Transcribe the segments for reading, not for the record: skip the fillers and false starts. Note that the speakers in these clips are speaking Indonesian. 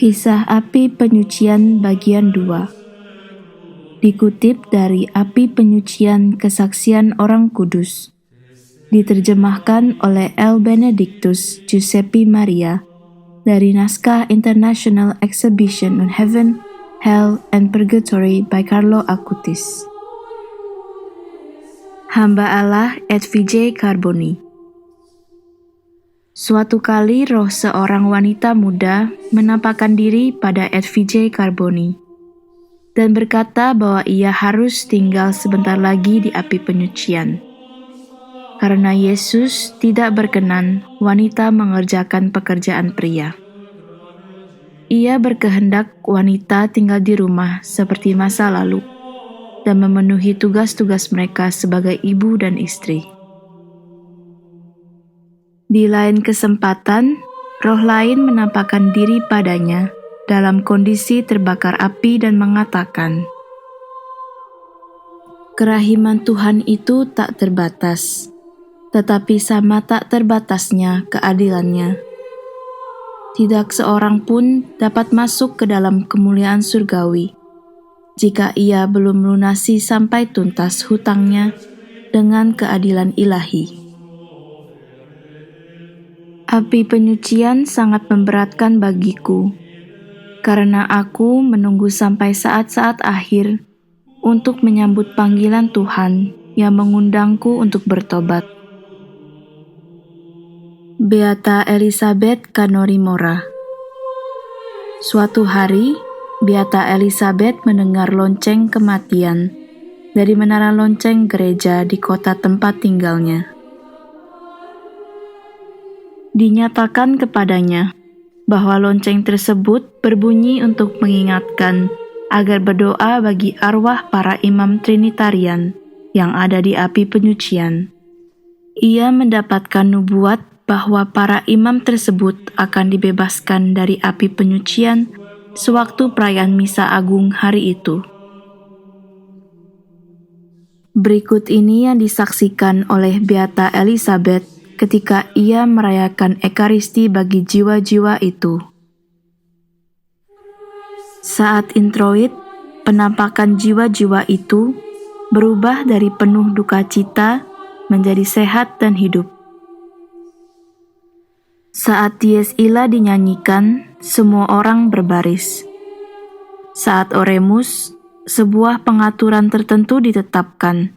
Kisah Api Penyucian bagian 2. Dikutip dari Api Penyucian Kesaksian Orang Kudus. Diterjemahkan oleh L. Benedictus Giuseppe Maria dari naskah International Exhibition on Heaven, Hell, and Purgatory by Carlo Acutis. Hamba Allah Edvige Carboni. Suatu kali roh seorang wanita muda menampakkan diri pada Edvige Carboni dan berkata bahwa ia harus tinggal sebentar lagi di api penyucian. Karena Yesus tidak berkenan wanita mengerjakan pekerjaan pria. Ia berkehendak wanita tinggal di rumah seperti masa lalu dan memenuhi tugas-tugas mereka sebagai ibu dan istri. Di lain kesempatan, roh lain menampakkan diri padanya dalam kondisi terbakar api dan mengatakan, "Kerahiman Tuhan itu tak terbatas, tetapi sama tak terbatasnya keadilannya. Tidak seorang pun dapat masuk ke dalam kemuliaan surgawi jika ia belum melunasi sampai tuntas hutangnya dengan keadilan ilahi." Api penyucian sangat memberatkan bagiku, karena aku menunggu sampai saat-saat akhir untuk menyambut panggilan Tuhan yang mengundangku untuk bertobat. Beata Elizabeth Canori Mora. Suatu hari, Beata Elizabeth mendengar lonceng kematian dari menara lonceng gereja di kota tempat tinggalnya. Dinyatakan kepadanya bahwa lonceng tersebut berbunyi untuk mengingatkan agar berdoa bagi arwah para imam Trinitarian yang ada di api penyucian. Ia mendapatkan nubuat bahwa para imam tersebut akan dibebaskan dari api penyucian sewaktu perayaan Misa Agung hari itu. Berikut ini yang disaksikan oleh Beata Elizabeth ketika ia merayakan Ekaristi bagi jiwa-jiwa itu. Saat introit, penampakan jiwa-jiwa itu berubah dari penuh duka cita menjadi sehat dan hidup. Saat Dies Illa dinyanyikan, semua orang berbaris. Saat Oremus, sebuah pengaturan tertentu ditetapkan,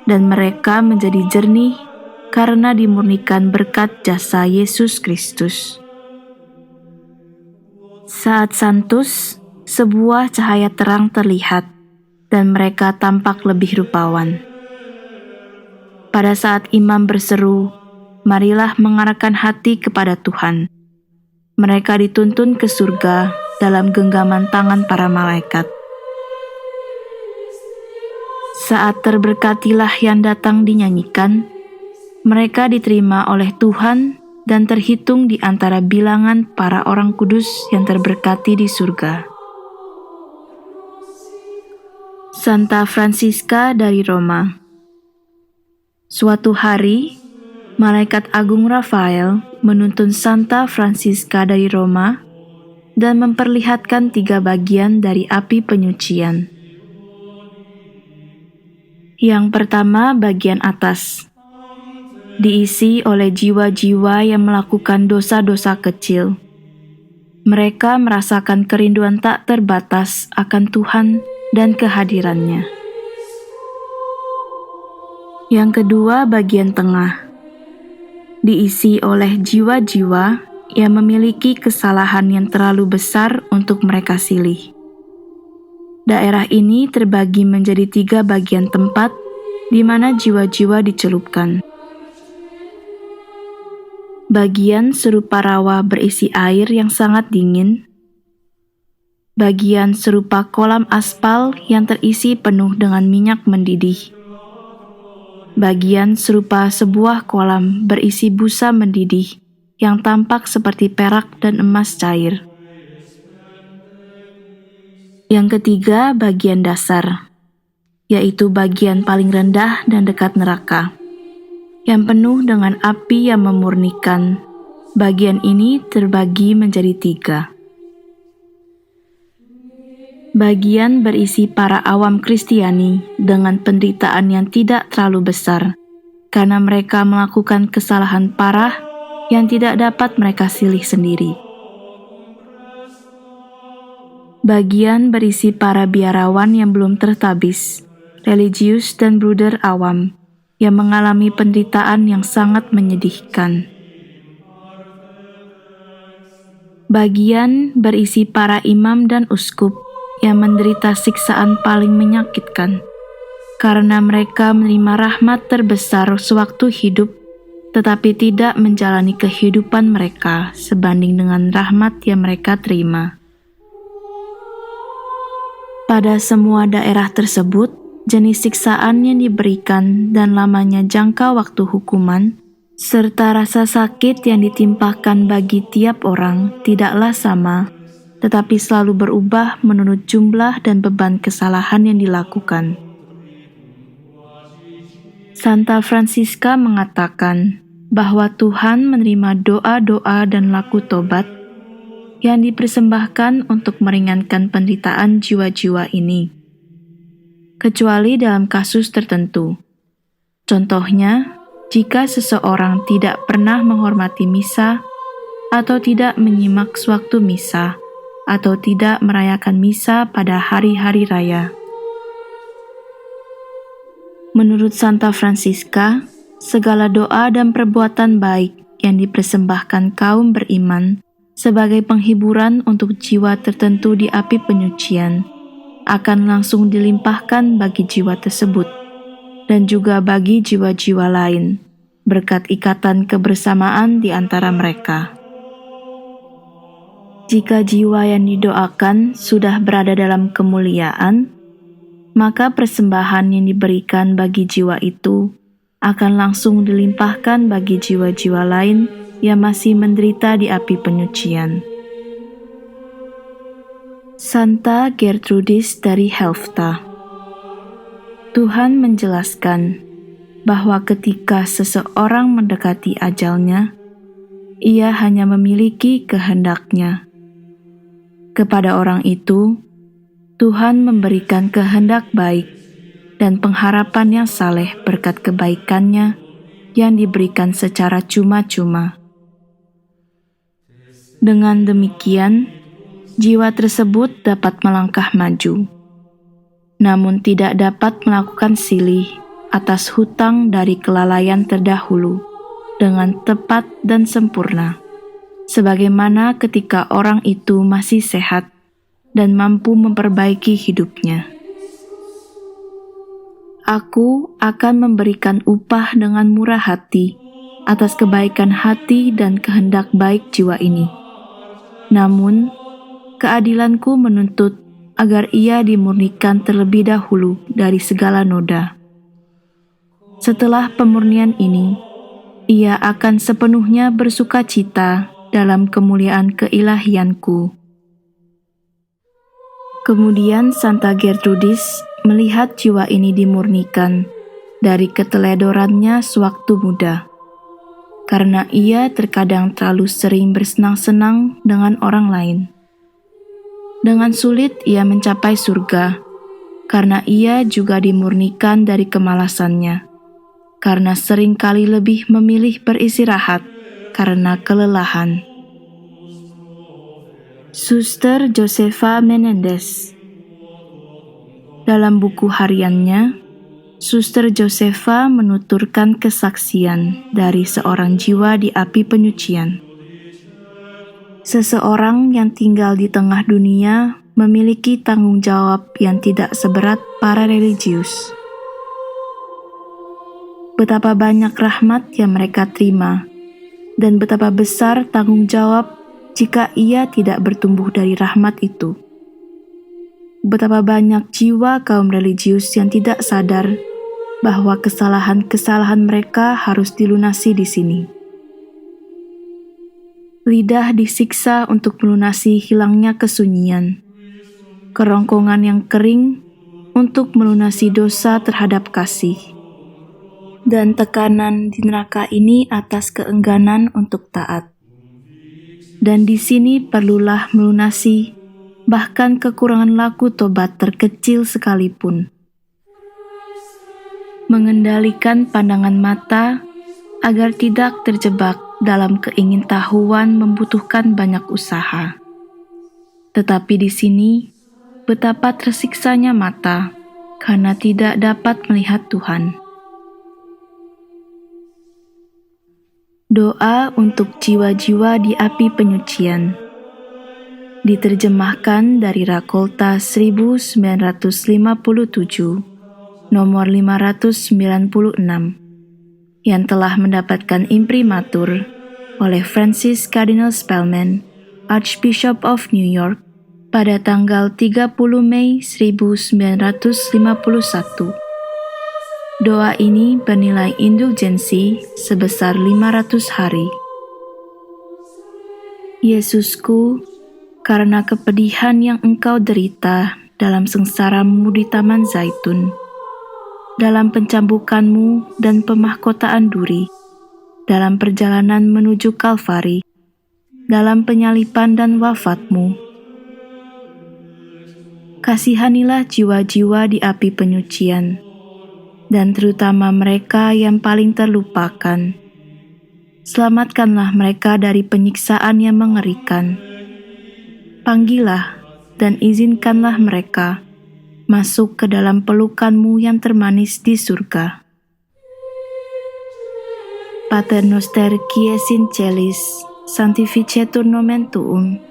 dan mereka menjadi jernih karena dimurnikan berkat jasa Yesus Kristus. Saat Sanctus, sebuah cahaya terang terlihat, dan mereka tampak lebih rupawan. Pada saat imam berseru, "Marilah mengarahkan hati kepada Tuhan," mereka dituntun ke surga dalam genggaman tangan para malaikat. Saat terberkatilah yang datang dinyanyikan, mereka diterima oleh Tuhan dan terhitung di antara bilangan para orang kudus yang terberkati di surga. Santa Francisca dari Roma. Suatu hari, Malaikat Agung Rafael menuntun Santa Francisca dari Roma dan memperlihatkan 3 bagian dari api penyucian. Yang pertama, bagian atas, diisi oleh jiwa-jiwa yang melakukan dosa-dosa kecil. Mereka merasakan kerinduan tak terbatas akan Tuhan dan kehadirannya. Yang kedua, bagian tengah, diisi oleh jiwa-jiwa yang memiliki kesalahan yang terlalu besar untuk mereka silih. Daerah ini terbagi menjadi 3 bagian tempat di mana jiwa-jiwa dicelupkan. Bagian serupa rawa berisi air yang sangat dingin. Bagian serupa kolam aspal yang terisi penuh dengan minyak mendidih. Bagian serupa sebuah kolam berisi busa mendidih yang tampak seperti perak dan emas cair. Yang ketiga, bagian dasar, yaitu bagian paling rendah dan dekat neraka, yang penuh dengan api yang memurnikan. Bagian ini terbagi menjadi 3. Bagian berisi para awam Kristiani dengan penderitaan yang tidak terlalu besar, karena mereka melakukan kesalahan parah yang tidak dapat mereka silih sendiri. Bagian berisi para biarawan yang belum tertabis, religius dan bruder awam, yang mengalami penderitaan yang sangat menyedihkan. Bagian berisi para imam dan uskup yang menderita siksaan paling menyakitkan, karena mereka menerima rahmat terbesar sewaktu hidup, tetapi tidak menjalani kehidupan mereka sebanding dengan rahmat yang mereka terima. Pada semua daerah tersebut, jenis siksaan yang diberikan dan lamanya jangka waktu hukuman, serta rasa sakit yang ditimpakan bagi tiap orang tidaklah sama, tetapi selalu berubah menurut jumlah dan beban kesalahan yang dilakukan. Santa Franciska mengatakan bahwa Tuhan menerima doa-doa dan laku tobat yang dipersembahkan untuk meringankan penderitaan jiwa-jiwa ini, kecuali dalam kasus tertentu. Contohnya, jika seseorang tidak pernah menghormati misa atau tidak menyimak sewaktu misa, atau tidak merayakan misa pada hari-hari raya. Menurut Santa Franciska, segala doa dan perbuatan baik yang dipersembahkan kaum beriman sebagai penghiburan untuk jiwa tertentu di api penyucian akan langsung dilimpahkan bagi jiwa tersebut dan juga bagi jiwa-jiwa lain berkat ikatan kebersamaan di antara mereka. Jika jiwa yang didoakan sudah berada dalam kemuliaan, maka persembahan yang diberikan bagi jiwa itu akan langsung dilimpahkan bagi jiwa-jiwa lain yang masih menderita di api penyucian. Santa Gertrudis dari Helfta. Tuhan menjelaskan bahwa ketika seseorang mendekati ajalnya, ia hanya memiliki kehendaknya. Kepada orang itu, Tuhan memberikan kehendak baik dan pengharapan yang saleh berkat kebaikannya yang diberikan secara cuma-cuma. Dengan demikian, jiwa tersebut dapat melangkah maju, namun tidak dapat melakukan silih atas hutang dari kelalaian terdahulu dengan tepat dan sempurna, sebagaimana ketika orang itu masih sehat dan mampu memperbaiki hidupnya. Aku akan memberikan upah dengan murah hati atas kebaikan hati dan kehendak baik jiwa ini. Namun, keadilanku menuntut agar ia dimurnikan terlebih dahulu dari segala noda. Setelah pemurnian ini, ia akan sepenuhnya bersukacita dalam kemuliaan keilahianku. Kemudian Santa Gertrudis melihat jiwa ini dimurnikan dari keteledorannya sewaktu muda, karena ia terkadang terlalu sering bersenang-senang dengan orang lain. Dengan sulit ia mencapai surga, karena ia juga dimurnikan dari kemalasannya, karena sering kali lebih memilih beristirahat karena kelelahan. Suster Josefa Menendez. Dalam buku hariannya, Suster Josefa menuturkan kesaksian dari seorang jiwa di api penyucian. Seseorang yang tinggal di tengah dunia memiliki tanggung jawab yang tidak seberat para religius. Betapa banyak rahmat yang mereka terima, dan betapa besar tanggung jawab jika ia tidak bertumbuh dari rahmat itu. Betapa banyak jiwa kaum religius yang tidak sadar bahwa kesalahan-kesalahan mereka harus dilunasi di sini. Lidah disiksa untuk melunasi hilangnya kesunyian, kerongkongan yang kering untuk melunasi dosa terhadap kasih, dan tekanan di neraka ini atas keengganan untuk taat. Dan di sini perlulah melunasi bahkan kekurangan laku tobat terkecil sekalipun. Mengendalikan pandangan mata agar tidak terjebak dalam keingintahuan membutuhkan banyak usaha. Tetapi di sini, betapa tersiksanya mata karena tidak dapat melihat Tuhan. Doa untuk jiwa-jiwa di api penyucian. Diterjemahkan dari Rakolta 1957, nomor 596, yang telah mendapatkan imprimatur oleh Francis Cardinal Spellman, Archbishop of New York, pada tanggal 30 Mei 1951. Doa ini bernilai indulgensi sebesar 500 hari. Yesusku, karena kepedihan yang Engkau derita dalam sengsaramu di Taman Zaitun, dalam pencambukanmu dan pemahkotaan duri, dalam perjalanan menuju Kalvari, dalam penyalipan dan wafatmu, kasihanilah jiwa-jiwa di api penyucian, dan terutama mereka yang paling terlupakan. Selamatkanlah mereka dari penyiksaan yang mengerikan. Panggillah dan izinkanlah mereka masuk ke dalam pelukan-Mu yang termanis di surga. Pater noster qui es in celis, sanctificetur nomen tuum,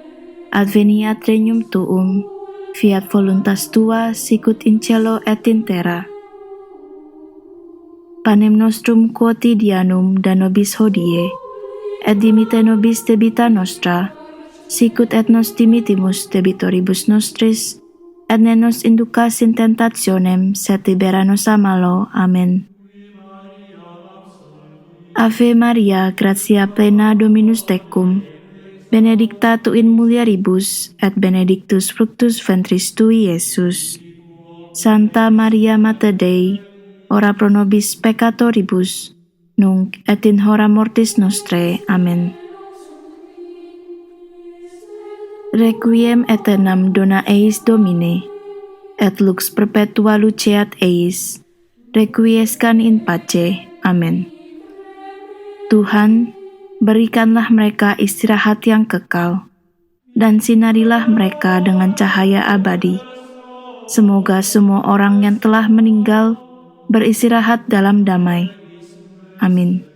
adveniat regnum tuum, fiat voluntas tua sicut in cielo et in terra. Panem nostrum quotidianum da nobis hodie, et dimitte nobis debita nostra, sicut et nos dimittimus debitoribus nostris, et ne nos inducas in tentationem, sed libera nos a malo. Amen. Ave Maria, gratia plena Dominus tecum, benedicta tu in mulieribus, et benedictus fructus ventris tui, Iesus. Santa Maria Mater Dei, ora pro nobis peccatoribus, nunc et in hora mortis nostrae. Amen. Requiem aeternam dona eis Domine, et lux perpetua luceat eis, requiescan in pace. Amen. Tuhan, berikanlah mereka istirahat yang kekal, dan sinarilah mereka dengan cahaya abadi. Semoga semua orang yang telah meninggal beristirahat dalam damai. Amin.